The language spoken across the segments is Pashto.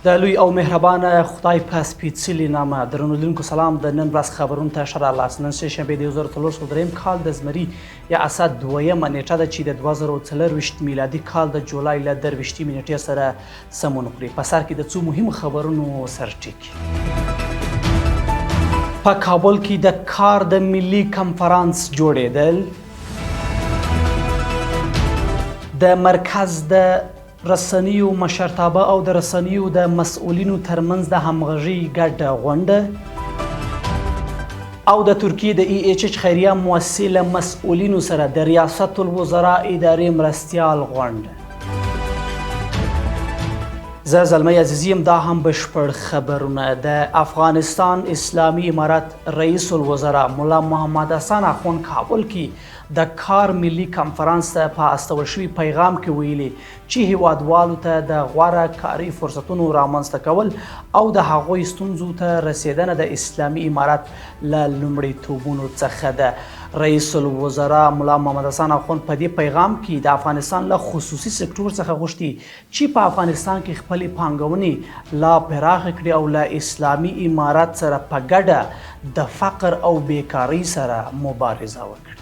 د لوی او مهربانه خدای په سپېڅلي نامه درنو لیدونکو سلام. د نن ورځ خبرونو ته ښه راغلاست. نن سه شنبې د 2023 کال د زمري یا اسد دویمه نیټه ده چې د 2024 میلادي کال د جولای له 23 نیټې سره سمون خوري. په سر کې د څو مهم خبرونو سرټیک. په کابل کې د کار د ملي کنفرانس جوړېدل، د مرکز د رسنیو مشرتابه او د رسنیو د مسؤلینو ترمنځ د همغږۍ ګډه غونډه، او د ترکیې د EHH خیریه مؤسسې له مسؤلینو سره د ریاست الوزرا ادارې مرستیال غونډه. زه زلمی عزیزی یم. دا هم بشپړ خبرونه. د افغانستان اسلامي امارت رئیس الوزرا ملا محمد حسن اخوند کابل کې د کار ملي کنفرانس ته په استول شوي پیغام کې ویلي چې هیوادوالو ته د غوره کاري فرصتونو رامنځته کول او د هغوی ستونزو ته رسیدنه د اسلامي امارت له لومړیتوبونو څخه ده. رئیس الوزرا ملا محمد حسن اخوند په دې پیغام کې د افغانستان له خصوصي سکتور څخه غوښتي چې په افغانستان کې خپلې پانګونې لا پراخه کړي او له اسلامي امارت سره په ګډه د فقر او بیکارۍ سره مبارزه وکړي.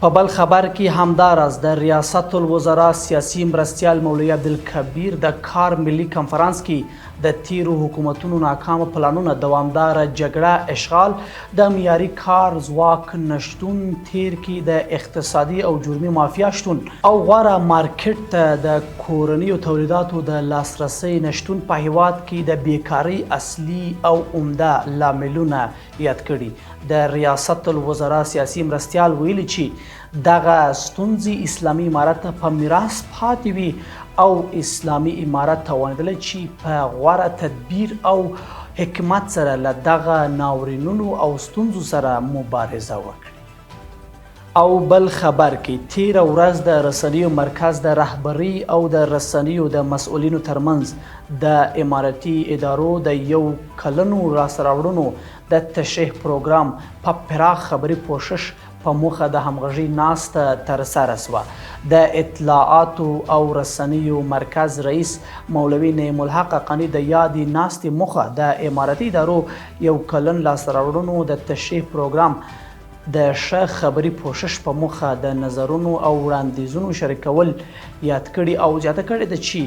په بل خبر کې همداراز د ریاست الوزرا سیاسي مرستیال مولوي عبدالکبیر د کار ملي کنفرانس کې د تیرو حکومتونو ناکامه پلانونه، دوامداره جګړه، اشغال، د معیاري کار ځواک نشتون، تیر کې د اقتصادي او جرمي مافیا شتون او غوره مارکیټ ته د کورنیو تولیداتو د لاسرسي نشتون په هیواد کې د بیکارۍ اصلي او عمده لاملونه یاد کړي. د ریاست الوزرا سیاسي مرستیال ویلي چې دغه ستونزې اسلامي امارت ته په میراث پاتې وي او اسلامي امارت توانیدلی چې په غوره تدبیر او حکمت سره له دغه ناورینونو او ستونزو سره مبارزه وکړي. او بل خبر کې تیره ورځ د رسنیو مرکز د رهبري او د رسنیو د مسؤلینو ترمنځ د امارتي ادارو د یو کلنو لاسته راوړنو د تشریح پروګرام په پراخ خبري پوښښ په موخه د همغږۍ ناسته ترسره شوه. د اطلاعاتو او رسنیو مرکز رئیس مولوي نعیم الحق حقانی د یادې ناستې موخه د امارتي ادارو یو کلن لاسته راوړنو د تشریح پروګرام د ښه خبري پوښښ په موخه د نظرونو او وړاندیزونو شریکول یاد کړي او زیاته کړې ده چې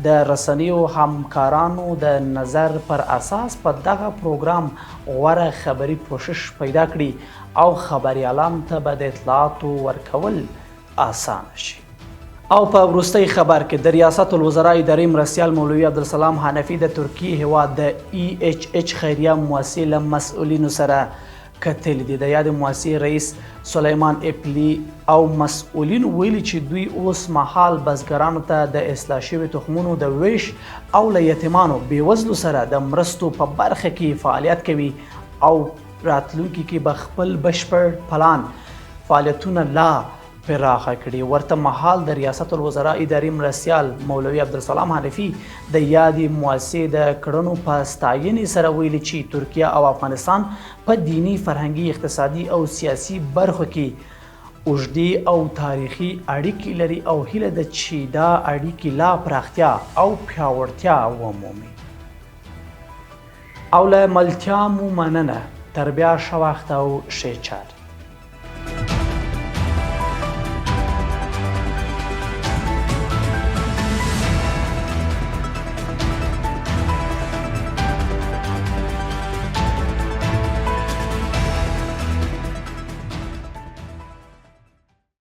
د رسنیو همکارانو د نظر پر اساس په دغه پروګرام غوره خبري پوښښ پیدا کړي او خبریالانو ته به د اطلاعاتو ورکول اسانه شي. او په وروستۍ خبر کې د ریاست الوزرا ادارې مرستیال مولوي عبدالسلام حنفي د ترکیې هیواد د EHH خیریه مؤسسې له مسؤلینو سره کتلي دي. د یادې مؤسسې رئیس سلیمان اپلي او مسؤلین ویلي چې دوی اوس مهال بزګرانو ته د اصلاح شوي تخمونو د ویش او له یتیمانو بېوزلو سره د مرستو په برخه کې فعالیت کوي او راتلونکي کې به خپل بشپړ پلان فعالیتونه لا پراخه کړي. ورته مهال د ریاست الوزرا ادارې مرستیال مولوي عبدالسلام حنفي د یادې مؤسسې د کړنو په ستاینې سره ویلي چې ترکیه او افغانستان په دیني، فرهنګي، اقتصادي او سیاسي برخو کې اوږدې او تاریخي اړیکې لري او هیله ده چې دا اړیکې لا پراختیا او پیاوړتیا ومومي. او له ملتیا مو مننه. تر بیا ښه وخت او ښې چارې.